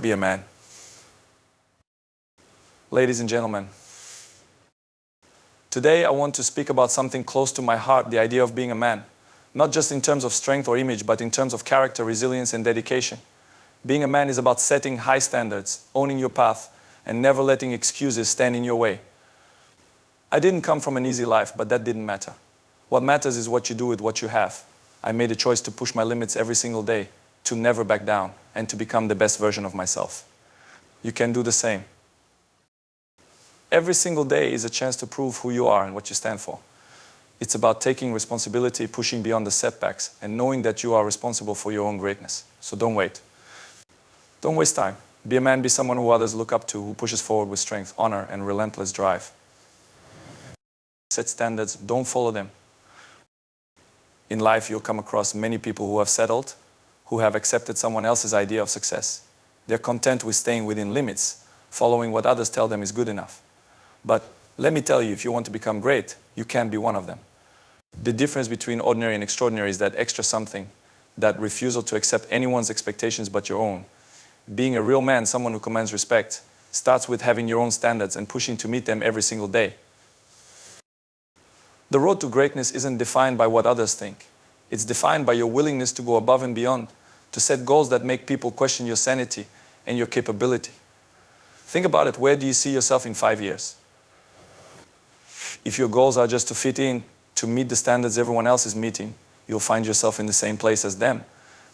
Be a man. Ladies and gentlemen, today I want to speak about something close to my heart, the idea of being a man. Not just in terms of strength or image, but in terms of character, resilience, and dedication. Being a man is about setting high standards, owning your path, and never letting excuses stand in your way. I didn't come from an easy life, but that didn't matter. What matters is what you do with what you have. I made a choice to push my limits every single day, to never back down, and to become the best version of myself. You can do the same. Every single day is a chance to prove who you are and what you stand for. It's about taking responsibility, pushing beyond the setbacks, and knowing that you are responsible for your own greatness. So don't wait. Don't waste time. Be a man, be someone who others look up to, who pushes forward with strength, honor, and relentless drive. Set standards, don't follow them. In life, you'll come across many people who have settled, who have accepted someone else's idea of success. They're content with staying within limits, following what others tell them is good enough. But let me tell you, if you want to become great, you can be one of them. The difference between ordinary and extraordinary is that extra something, that refusal to accept anyone's expectations but your own. Being a real man, someone who commands respect, starts with having your own standards and pushing to meet them every single day. The road to greatness isn't defined by what others think. It's defined by your willingness to go above and beyond, to set goals that make people question your sanity and your capability. Think about it. Where do you see yourself in 5 years? If your goals are just to fit in, to meet the standards everyone else is meeting, you'll find yourself in the same place as them.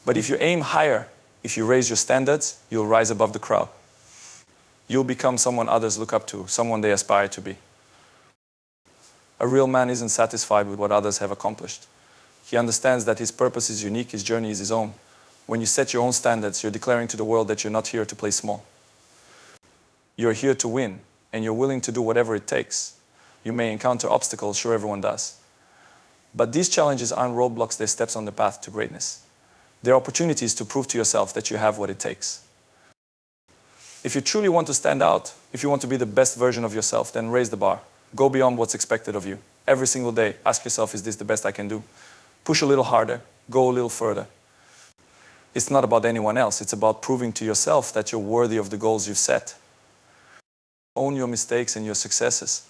But if you aim higher, if you raise your standards, you'll rise above the crowd. You'll become someone others look up to, someone they aspire to be. A real man isn't satisfied with what others have accomplished. He understands that his purpose is unique, his journey is his own. When you set your own standards, you're declaring to the world that you're not here to play small. You're here to win, and you're willing to do whatever it takes. You may encounter obstacles, sure everyone does. But these challenges aren't roadblocks, they're steps on the path to greatness. They're opportunities to prove to yourself that you have what it takes. If you truly want to stand out, if you want to be the best version of yourself, then raise the bar. Go beyond what's expected of you. Every single day, ask yourself, is this the best I can do? Push a little harder, go a little further. It's not about anyone else, it's about proving to yourself that you're worthy of the goals you've set. Own your mistakes and your successes.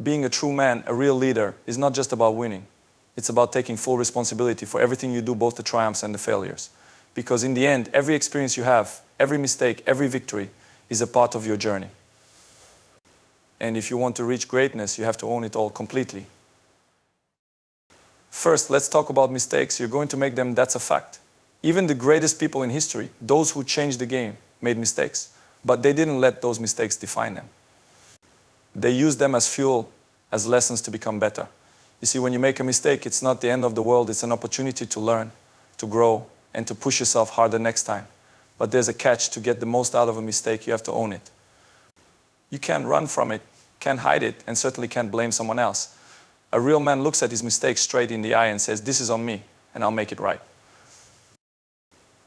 Being a true man, a real leader, is not just about winning. It's about taking full responsibility for everything you do, both the triumphs and the failures. Because in the end, every experience you have, every mistake, every victory is a part of your journey. And if you want to reach greatness, you have to own it all completely. First, let's talk about mistakes. You're going to make them, that's a fact. Even the greatest people in history, those who changed the game, made mistakes. But they didn't let those mistakes define them. They used them as fuel, as lessons to become better. You see, when you make a mistake, it's not the end of the world. It's an opportunity to learn, to grow, and to push yourself harder next time. But there's a catch. To get the most out of a mistake, you have to own it. You can't run from it, can't hide it, and certainly can't blame someone else. A real man looks at his mistakes straight in the eye and says, this is on me, and I'll make it right.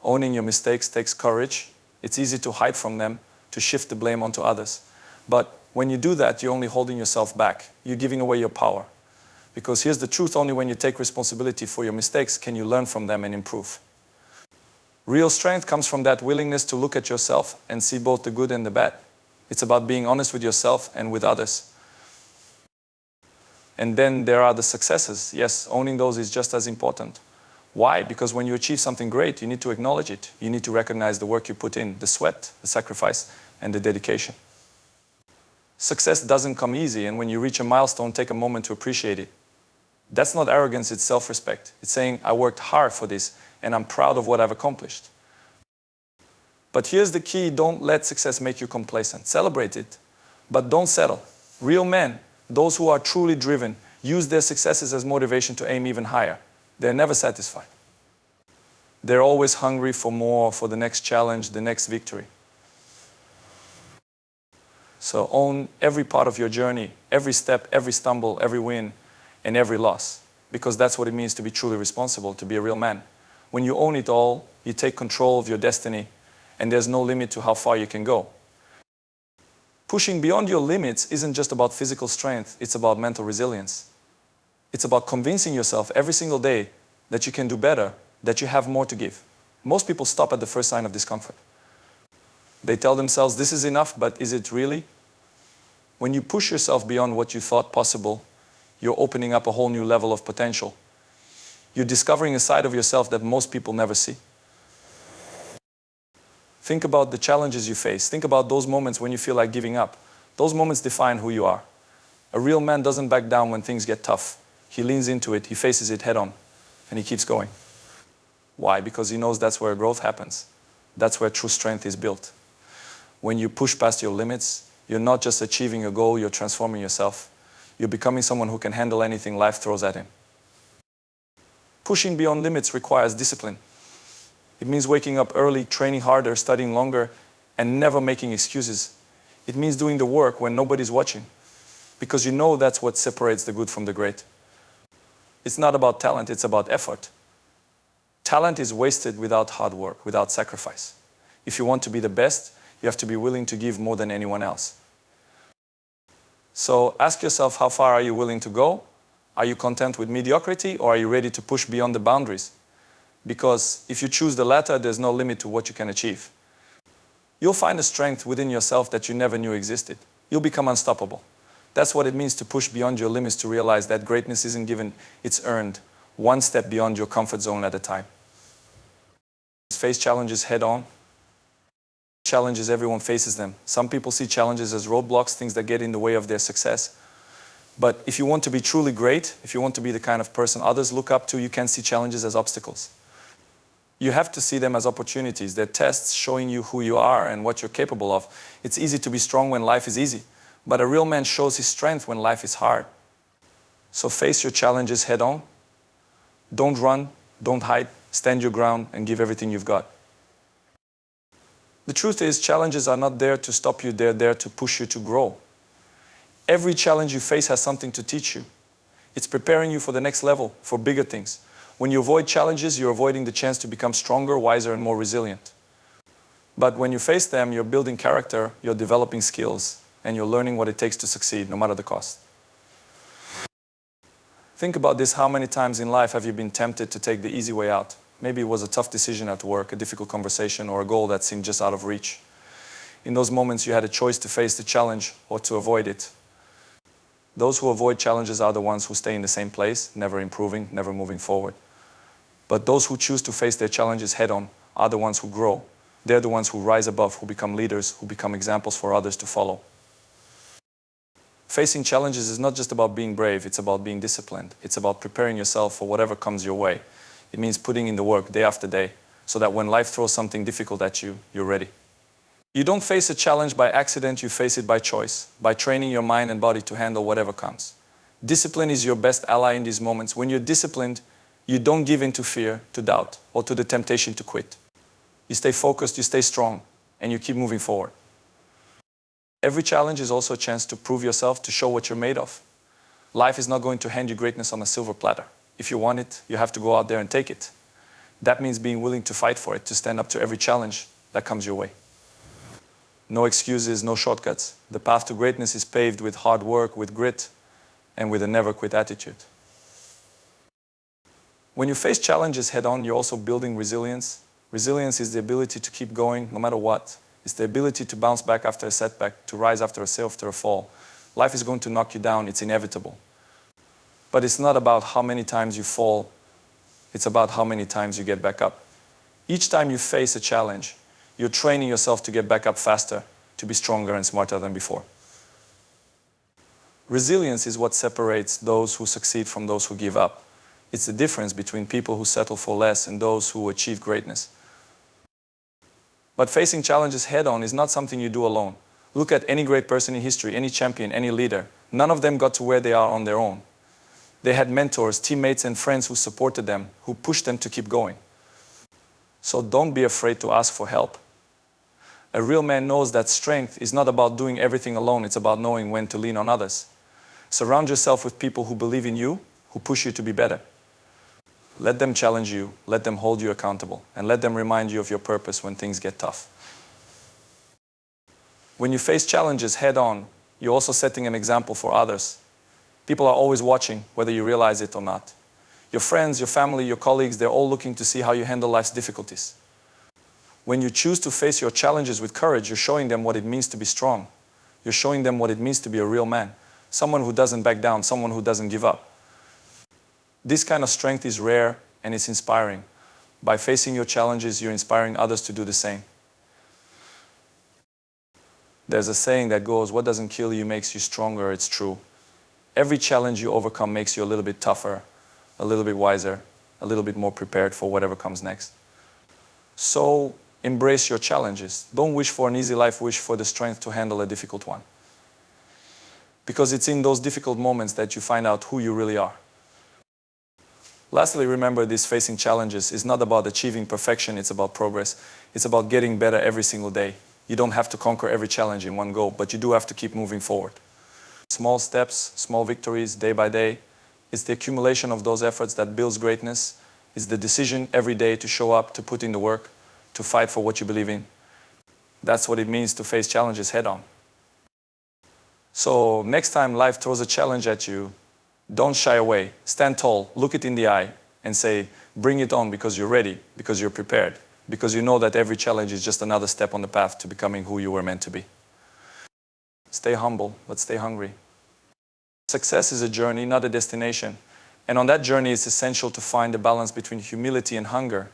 Owning your mistakes takes courage. It's easy to hide from them, to shift the blame onto others. But when you do that, you're only holding yourself back. You're giving away your power. Because here's the truth, only when you take responsibility for your mistakes can you learn from them and improve. Real strength comes from that willingness to look at yourself and see both the good and the bad. It's about being honest with yourself and with others. And then there are the successes. Yes, owning those is just as important. Why? Because when you achieve something great, you need to acknowledge it. You need to recognize the work you put in, the sweat, the sacrifice, and the dedication. Success doesn't come easy, and when you reach a milestone, take a moment to appreciate it. That's not arrogance, it's self-respect. It's saying, I worked hard for this, and I'm proud of what I've accomplished. But here's the key, don't let success make you complacent. Celebrate it, but don't settle. Real men, those who are truly driven, use their successes as motivation to aim even higher. They're never satisfied. They're always hungry for more, for the next challenge, the next victory. So own every part of your journey, every step, every stumble, every win, and every loss. Because that's what it means to be truly responsible, to be a real man. When you own it all, you take control of your destiny, and there's no limit to how far you can go. Pushing beyond your limits isn't just about physical strength, it's about mental resilience. It's about convincing yourself every single day that you can do better, that you have more to give. Most people stop at the first sign of discomfort. They tell themselves, this is enough, but is it really? When you push yourself beyond what you thought possible, you're opening up a whole new level of potential. You're discovering a side of yourself that most people never see. Think about the challenges you face. Think about those moments when you feel like giving up. Those moments define who you are. A real man doesn't back down when things get tough. He leans into it, he faces it head on, and he keeps going. Why? Because he knows that's where growth happens. That's where true strength is built. When you push past your limits, you're not just achieving a goal, you're transforming yourself. You're becoming someone who can handle anything life throws at him. Pushing beyond limits requires discipline. It means waking up early, training harder, studying longer, and never making excuses. It means doing the work when nobody's watching, because you know that's what separates the good from the great. It's not about talent, it's about effort. Talent is wasted without hard work, without sacrifice. If you want to be the best, you have to be willing to give more than anyone else. So ask yourself, how far are you willing to go? Are you content with mediocrity, or are you ready to push beyond the boundaries? Because if you choose the latter, there's no limit to what you can achieve. You'll find a strength within yourself that you never knew existed. You'll become unstoppable. That's what it means to push beyond your limits, to realize that greatness isn't given, it's earned, one step beyond your comfort zone at a time. Face challenges head on. Challenges, everyone faces them. Some people see challenges as roadblocks, things that get in the way of their success. But if you want to be truly great, if you want to be the kind of person others look up to, you can't see challenges as obstacles. You have to see them as opportunities. They're tests showing you who you are and what you're capable of. It's easy to be strong when life is easy, but a real man shows his strength when life is hard. So face your challenges head on. Don't run, don't hide, stand your ground and give everything you've got. The truth is, challenges are not there to stop you, they're there to push you to grow. Every challenge you face has something to teach you. It's preparing you for the next level, for bigger things. When you avoid challenges, you're avoiding the chance to become stronger, wiser, and more resilient. But when you face them, you're building character, you're developing skills, and you're learning what it takes to succeed, no matter the cost. Think about this. How many times in life have you been tempted to take the easy way out? Maybe it was a tough decision at work, a difficult conversation, or a goal that seemed just out of reach. In those moments, you had a choice to face the challenge or to avoid it. Those who avoid challenges are the ones who stay in the same place, never improving, never moving forward. But those who choose to face their challenges head-on are the ones who grow. They're the ones who rise above, who become leaders, who become examples for others to follow. Facing challenges is not just about being brave, it's about being disciplined. It's about preparing yourself for whatever comes your way. It means putting in the work day after day, so that when life throws something difficult at you, you're ready. You don't face a challenge by accident, you face it by choice, by training your mind and body to handle whatever comes. Discipline is your best ally in these moments. When you're disciplined, you don't give in to fear, to doubt, or to the temptation to quit. You stay focused, you stay strong, and you keep moving forward. Every challenge is also a chance to prove yourself, to show what you're made of. Life is not going to hand you greatness on a silver platter. If you want it, you have to go out there and take it. That means being willing to fight for it, to stand up to every challenge that comes your way. No excuses, no shortcuts. The path to greatness is paved with hard work, with grit, and with a never-quit attitude. When you face challenges head-on, you're also building resilience. Resilience is the ability to keep going no matter what. It's the ability to bounce back after a setback, to rise after a fall. Life is going to knock you down, it's inevitable. But it's not about how many times you fall, it's about how many times you get back up. Each time you face a challenge, you're training yourself to get back up faster, to be stronger and smarter than before. Resilience is what separates those who succeed from those who give up. It's the difference between people who settle for less and those who achieve greatness. But facing challenges head-on is not something you do alone. Look at any great person in history, any champion, any leader. None of them got to where they are on their own. They had mentors, teammates, and friends who supported them, who pushed them to keep going. So don't be afraid to ask for help. A real man knows that strength is not about doing everything alone, it's about knowing when to lean on others. Surround yourself with people who believe in you, who push you to be better. Let them challenge you, let them hold you accountable, and let them remind you of your purpose when things get tough. When you face challenges head-on, you're also setting an example for others. People are always watching, whether you realize it or not. Your friends, your family, your colleagues, they're all looking to see how you handle life's difficulties. When you choose to face your challenges with courage, you're showing them what it means to be strong. You're showing them what it means to be a real man. Someone who doesn't back down, someone who doesn't give up. This kind of strength is rare and it's inspiring. By facing your challenges, you're inspiring others to do the same. There's a saying that goes, what doesn't kill you makes you stronger. It's true. Every challenge you overcome makes you a little bit tougher, a little bit wiser, a little bit more prepared for whatever comes next. So embrace your challenges. Don't wish for an easy life, wish for the strength to handle a difficult one. Because it's in those difficult moments that you find out who you really are. Lastly, remember this: facing challenges is not about achieving perfection, it's about progress. It's about getting better every single day. You don't have to conquer every challenge in one go, but you do have to keep moving forward. Small steps, small victories, day by day. It's the accumulation of those efforts that builds greatness. It's the decision every day to show up, to put in the work, to fight for what you believe in. That's what it means to face challenges head on. So next time life throws a challenge at you, don't shy away. Stand tall, look it in the eye, and say, bring it on, because you're ready, because you're prepared, because you know that every challenge is just another step on the path to becoming who you were meant to be. Stay humble, but stay hungry. Success is a journey, not a destination. And on that journey, it's essential to find a balance between humility and hunger.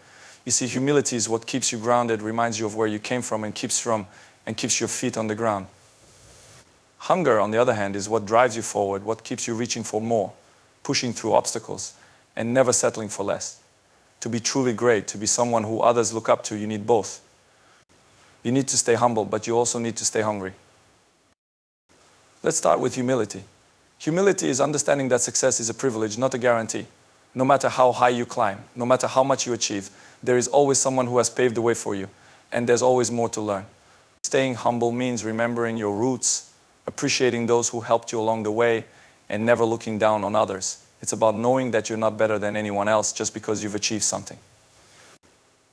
You see, humility is what keeps you grounded, reminds you of where you came from, and keeps your feet on the ground. Hunger, on the other hand, is what drives you forward, what keeps you reaching for more, pushing through obstacles, and never settling for less. To be truly great, to be someone who others look up to, you need both. You need to stay humble, but you also need to stay hungry. Let's start with humility. Humility is understanding that success is a privilege, not a guarantee. No matter how high you climb, no matter how much you achieve, there is always someone who has paved the way for you, and there's always more to learn. Staying humble means remembering your roots, appreciating those who helped you along the way, and never looking down on others. It's about knowing that you're not better than anyone else just because you've achieved something.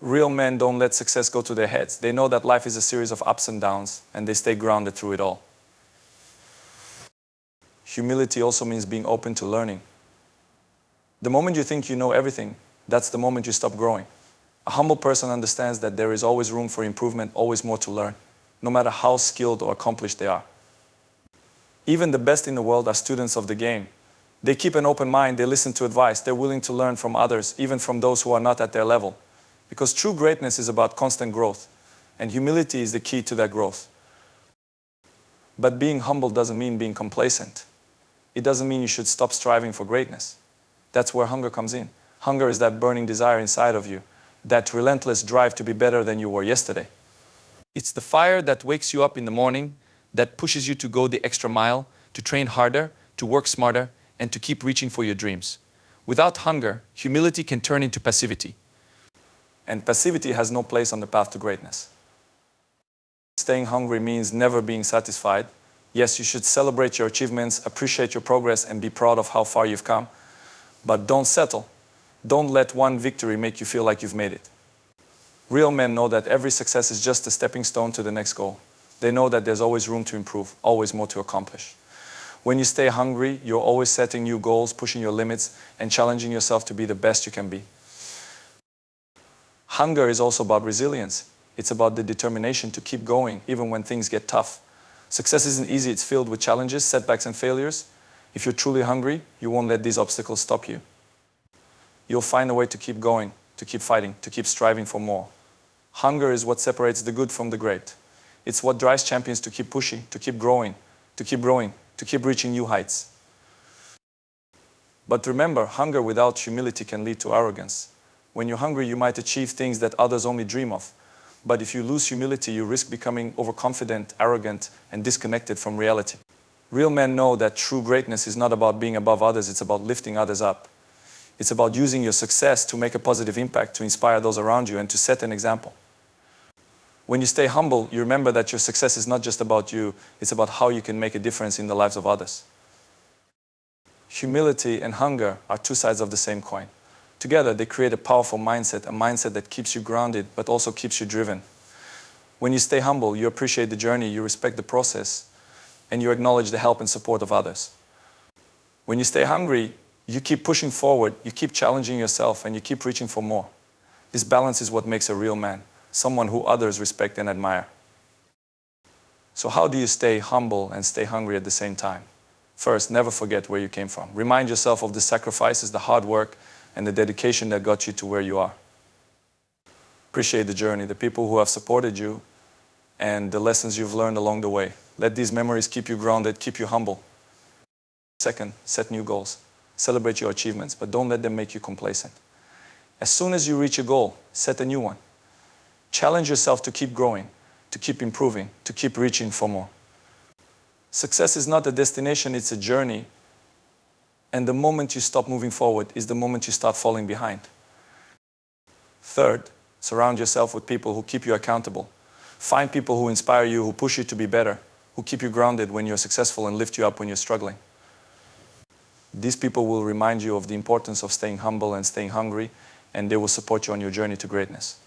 Real men don't let success go to their heads. They know that life is a series of ups and downs, and they stay grounded through it all. Humility also means being open to learning. The moment you think you know everything, that's the moment you stop growing. A humble person understands that there is always room for improvement, always more to learn, no matter how skilled or accomplished they are. Even the best in the world are students of the game. They keep an open mind, they listen to advice, they're willing to learn from others, even from those who are not at their level. Because true greatness is about constant growth, and humility is the key to that growth. But being humble doesn't mean being complacent. It doesn't mean you should stop striving for greatness. That's where hunger comes in. Hunger is that burning desire inside of you, that relentless drive to be better than you were yesterday. It's the fire that wakes you up in the morning, that pushes you to go the extra mile, to train harder, to work smarter, and to keep reaching for your dreams. Without hunger, humility can turn into passivity. And passivity has no place on the path to greatness. Staying hungry means never being satisfied. Yes, you should celebrate your achievements, appreciate your progress, and be proud of how far you've come. But don't settle. Don't let one victory make you feel like you've made it. Real men know that every success is just a stepping stone to the next goal. They know that there's always room to improve, always more to accomplish. When you stay hungry, you're always setting new goals, pushing your limits, and challenging yourself to be the best you can be. Hunger is also about resilience. It's about the determination to keep going, even when things get tough. Success isn't easy, it's filled with challenges, setbacks, and failures. If you're truly hungry, you won't let these obstacles stop you. You'll find a way to keep going, to keep fighting, to keep striving for more. Hunger is what separates the good from the great. It's what drives champions to keep pushing, to keep growing, to keep growing, to keep reaching new heights. But remember, hunger without humility can lead to arrogance. When you're hungry, you might achieve things that others only dream of. But if you lose humility, you risk becoming overconfident, arrogant, and disconnected from reality. Real men know that true greatness is not about being above others, it's about lifting others up. It's about using your success to make a positive impact, to inspire those around you, and to set an example. When you stay humble, you remember that your success is not just about you, it's about how you can make a difference in the lives of others. Humility and hunger are two sides of the same coin. Together, they create a powerful mindset, a mindset that keeps you grounded, but also keeps you driven. When you stay humble, you appreciate the journey, you respect the process, and you acknowledge the help and support of others. When you stay hungry, you keep pushing forward, you keep challenging yourself, and you keep reaching for more. This balance is what makes a real man. someone who others respect and admire. So how do you stay humble and stay hungry at the same time? First, never forget where you came from. Remind yourself of the sacrifices, the hard work, and the dedication that got you to where you are. Appreciate the journey, the people who have supported you, and the lessons you've learned along the way. Let these memories keep you grounded, keep you humble. Second, set new goals. Celebrate your achievements, but don't let them make you complacent. As soon as you reach a goal, set a new one. Challenge yourself to keep growing, to keep improving, to keep reaching for more. Success is not a destination, it's a journey. And the moment you stop moving forward is the moment you start falling behind. Third, surround yourself with people who keep you accountable. Find people who inspire you, who push you to be better, who keep you grounded when you're successful and lift you up when you're struggling. These people will remind you of the importance of staying humble and staying hungry, and they will support you on your journey to greatness.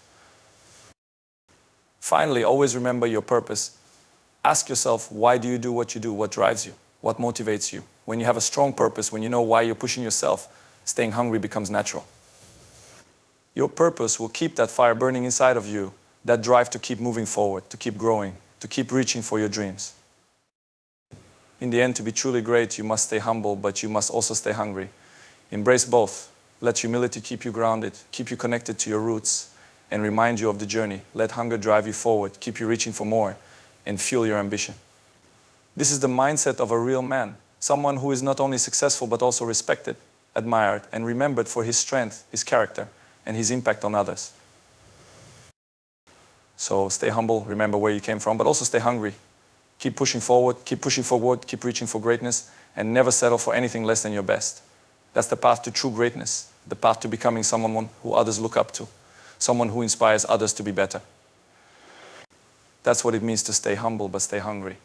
Finally, always remember your purpose. Ask yourself, why do you do what you do? What drives you? What motivates you? When you have a strong purpose, when you know why you're pushing yourself, staying hungry becomes natural. Your purpose will keep that fire burning inside of you, that drive to keep moving forward, to keep growing, to keep reaching for your dreams. In the end, to be truly great, you must stay humble, but you must also stay hungry. Embrace both. Let humility keep you grounded, keep you connected to your roots, and remind you of the journey. Let hunger drive you forward, keep you reaching for more, and fuel your ambition. This is the mindset of a real man, someone who is not only successful but also respected, admired, and remembered for his strength, his character, and his impact on others. So stay humble, remember where you came from, but also stay hungry. Keep pushing forward, keep reaching for greatness, and never settle for anything less than your best. That's the path to true greatness, the path to becoming someone who others look up to, someone who inspires others to be better. That's what it means to stay humble but stay hungry.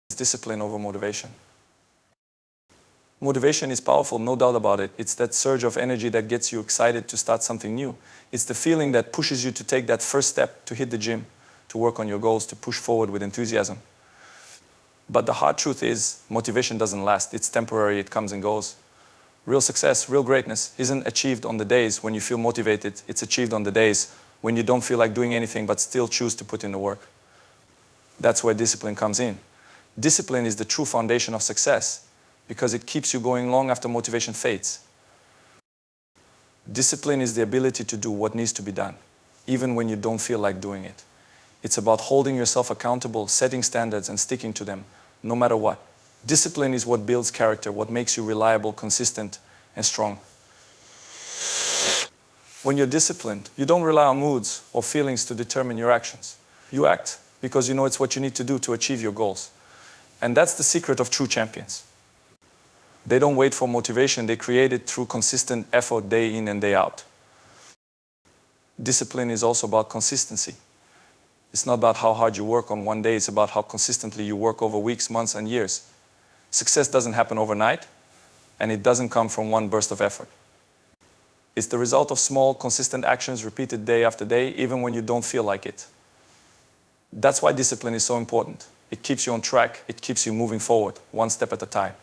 It's discipline over motivation. Motivation is powerful, no doubt about it. It's that surge of energy that gets you excited to start something new. It's the feeling that pushes you to take that first step, to hit the gym, to work on your goals, to push forward with enthusiasm. But the hard truth is, motivation doesn't last. It's temporary, it comes and goes. Real success, real greatness isn't achieved on the days when you feel motivated. It's achieved on the days when you don't feel like doing anything but still choose to put in the work. That's where discipline comes in. Discipline is the true foundation of success because it keeps you going long after motivation fades. Discipline is the ability to do what needs to be done, even when you don't feel like doing it. It's about holding yourself accountable, setting standards, and sticking to them, no matter what. Discipline is what builds character, what makes you reliable, consistent, and strong. When you're disciplined, you don't rely on moods or feelings to determine your actions. You act because you know it's what you need to do to achieve your goals. And that's the secret of true champions. They don't wait for motivation, they create it through consistent effort day in and day out. Discipline is also about consistency. It's not about how hard you work on one day, it's about how consistently you work over weeks, months, and years. Success doesn't happen overnight, and it doesn't come from one burst of effort. It's the result of small, consistent actions repeated day after day, even when you don't feel like it. That's why discipline is so important. It keeps you on track, it keeps you moving forward, one step at a time.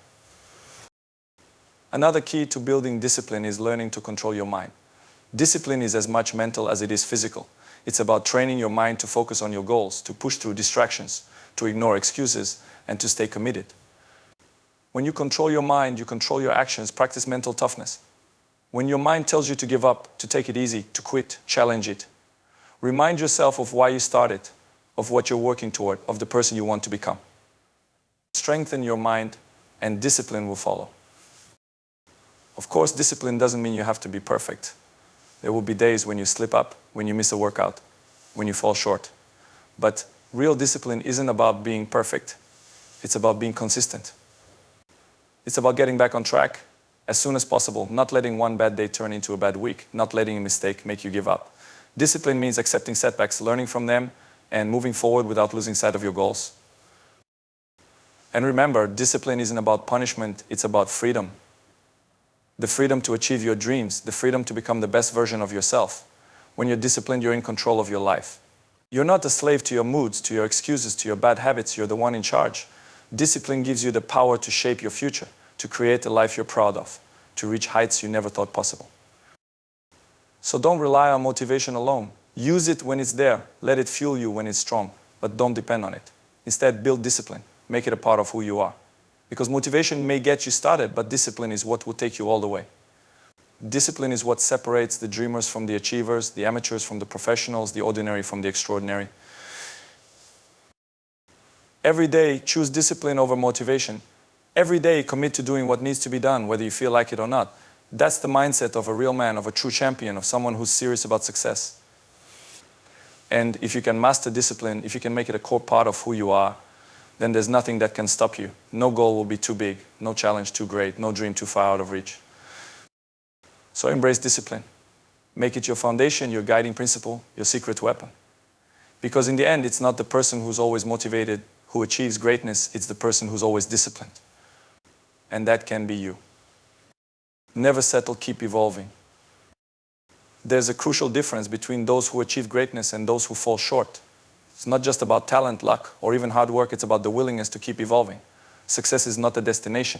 Another key to building discipline is learning to control your mind. Discipline is as much mental as it is physical. It's about training your mind to focus on your goals, to push through distractions, to ignore excuses, and to stay committed. When you control your mind, you control your actions, practice mental toughness. When your mind tells you to give up, to take it easy, to quit, challenge it. Remind yourself of why you started, of what you're working toward, of the person you want to become. Strengthen your mind, and discipline will follow. Of course, discipline doesn't mean you have to be perfect. There will be days when you slip up, when you miss a workout, when you fall short. But real discipline isn't about being perfect. It's about being consistent. It's about getting back on track as soon as possible, not letting one bad day turn into a bad week, not letting a mistake make you give up. Discipline means accepting setbacks, learning from them, and moving forward without losing sight of your goals. And remember, discipline isn't about punishment, it's about freedom. The freedom to achieve your dreams, the freedom to become the best version of yourself. When you're disciplined, you're in control of your life. You're not a slave to your moods, to your excuses, to your bad habits. You're the one in charge. Discipline gives you the power to shape your future, to create a life you're proud of, to reach heights you never thought possible. So don't rely on motivation alone. Use it when it's there. Let it fuel you when it's strong, but don't depend on it. Instead, build discipline. Make it a part of who you are. Because motivation may get you started, but discipline is what will take you all the way. Discipline is what separates the dreamers from the achievers, the amateurs from the professionals, the ordinary from the extraordinary. Every day, choose discipline over motivation. Every day, commit to doing what needs to be done, whether you feel like it or not. That's the mindset of a real man, of a true champion, of someone who's serious about success. And if you can master discipline, if you can make it a core part of who you are, then there's nothing that can stop you. No goal will be too big, no challenge too great, no dream too far out of reach. So embrace discipline. Make it your foundation, your guiding principle, your secret weapon. Because in the end, it's not the person who's always motivated, who achieves greatness, it's the person who's always disciplined. And that can be you. Never settle, keep evolving. There's a crucial difference between those who achieve greatness and those who fall short. It's not just about talent, luck, or even hard work, it's about the willingness to keep evolving. Success is not a destination.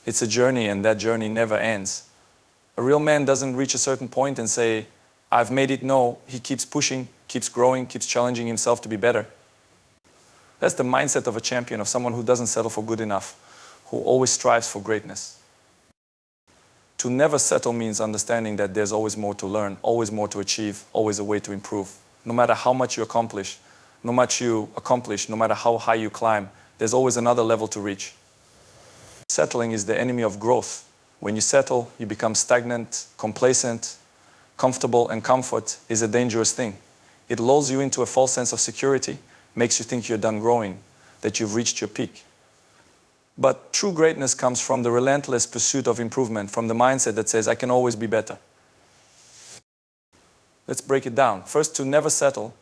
It's a journey, and that journey never ends. A real man doesn't reach a certain point and say, I've made it. No, he keeps pushing, keeps growing, keeps challenging himself to be better. That's the mindset of a champion, of someone who doesn't settle for good enough, who always strives for greatness. To never settle means understanding that there's always more to learn, always more to achieve, always a way to improve. No matter how much you accomplish, no matter how high you climb, there's always another level to reach. Settling is the enemy of growth. When you settle, you become stagnant, complacent, comfortable, and comfort is a dangerous thing. It lulls you into a false sense of security, makes you think you're done growing, that you've reached your peak. But true greatness comes from the relentless pursuit of improvement, from the mindset that says, I can always be better. Let's break it down. First, to never settle,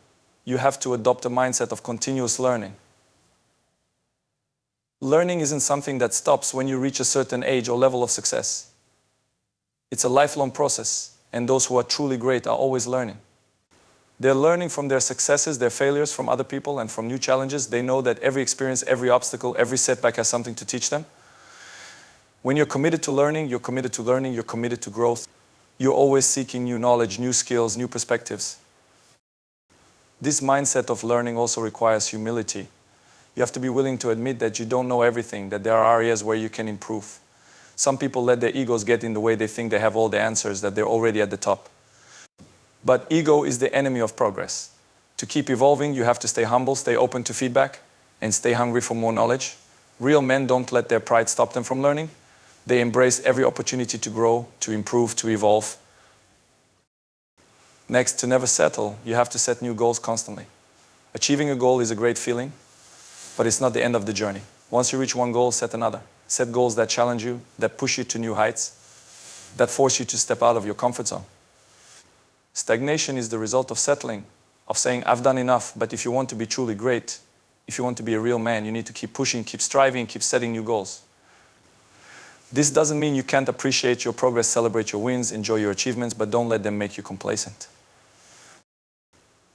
you have to adopt a mindset of continuous learning. Learning isn't something that stops when you reach a certain age or level of success. It's a lifelong process, and those who are truly great are always learning. They're learning from their successes, their failures, from other people, and from new challenges. They know that every experience, every obstacle, every setback has something to teach them. When you're committed to learning, you're committed to learning, you're committed to growth. You're always seeking new knowledge, new skills, new perspectives. This mindset of learning also requires humility. You have to be willing to admit that you don't know everything, that there are areas where you can improve. Some people let their egos get in the way. They think they have all the answers, that they're already at the top. But ego is the enemy of progress. To keep evolving, you have to stay humble, stay open to feedback, and stay hungry for more knowledge. Real men don't let their pride stop them from learning. They embrace every opportunity to grow, to improve, to evolve. Next, to never settle, you have to set new goals constantly. Achieving a goal is a great feeling, but it's not the end of the journey. Once you reach one goal, set another. Set goals that challenge you, that push you to new heights, that force you to step out of your comfort zone. Stagnation is the result of settling, of saying, I've done enough, but if you want to be truly great, if you want to be a real man, you need to keep pushing, keep striving, keep setting new goals. This doesn't mean you can't appreciate your progress, celebrate your wins, enjoy your achievements, but don't let them make you complacent.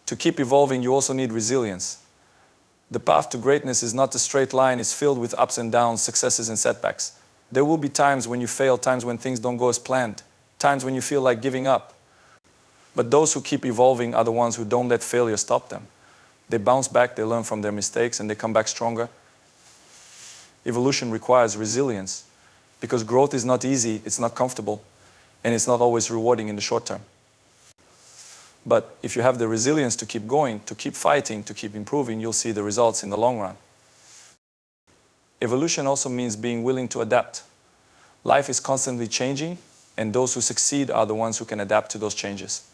To keep evolving, you also need resilience. The path to greatness is not a straight line, it's filled with ups and downs, successes and setbacks. There will be times when you fail, times when things don't go as planned, times when you feel like giving up. But those who keep evolving are the ones who don't let failure stop them. They bounce back, they learn from their mistakes, and they come back stronger. Evolution requires resilience, because growth is not easy, it's not comfortable, and it's not always rewarding in the short term. But if you have the resilience to keep going, to keep fighting, to keep improving, you'll see the results in the long run. Evolution also means being willing to adapt. Life is constantly changing, and those who succeed are the ones who can adapt to those changes.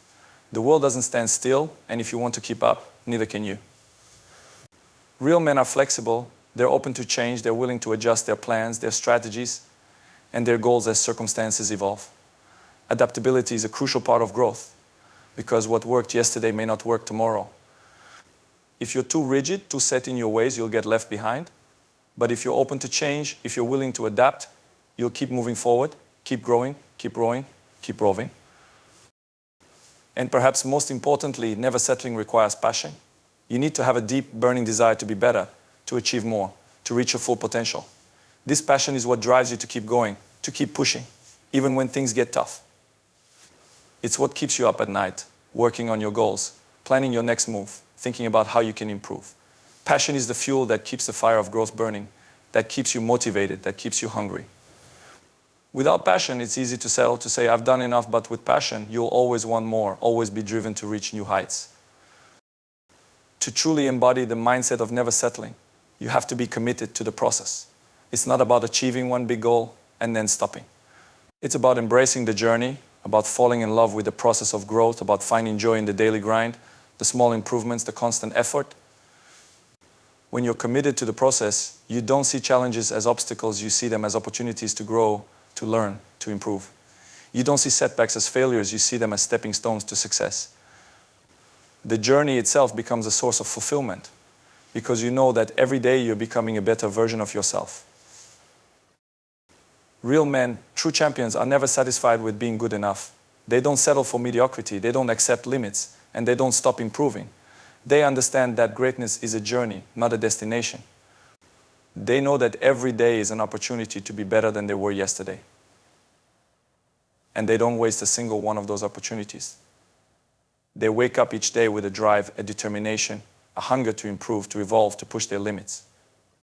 The world doesn't stand still, and if you want to keep up, neither can you. Real men are flexible, they're open to change, they're willing to adjust their plans, their strategies, and their goals as circumstances evolve. Adaptability is a crucial part of growth, because what worked yesterday may not work tomorrow. If you're too rigid, too set in your ways, you'll get left behind. But if you're open to change, if you're willing to adapt, you'll keep moving forward, keep growing, keep rowing, keep roving. And perhaps most importantly, never settling requires passion. You need to have a deep, burning desire to be better, to achieve more, to reach your full potential. This passion is what drives you to keep going, to keep pushing, even when things get tough. It's what keeps you up at night, working on your goals, planning your next move, thinking about how you can improve. Passion is the fuel that keeps the fire of growth burning, that keeps you motivated, that keeps you hungry. Without passion, it's easy to settle, to say, I've done enough, but with passion, you'll always want more, always be driven to reach new heights. To truly embody the mindset of never settling, you have to be committed to the process. It's not about achieving one big goal and then stopping. It's about embracing the journey, about falling in love with the process of growth, about finding joy in the daily grind, the small improvements, the constant effort. When you're committed to the process, you don't see challenges as obstacles, you see them as opportunities to grow, to learn, to improve. You don't see setbacks as failures, you see them as stepping stones to success. The journey itself becomes a source of fulfillment because you know that every day you're becoming a better version of yourself. Real men, true champions, are never satisfied with being good enough. They don't settle for mediocrity, they don't accept limits, and they don't stop improving. They understand that greatness is a journey, not a destination. They know that every day is an opportunity to be better than they were yesterday. And they don't waste a single one of those opportunities. They wake up each day with a drive, a determination, a hunger to improve, to evolve, to push their limits.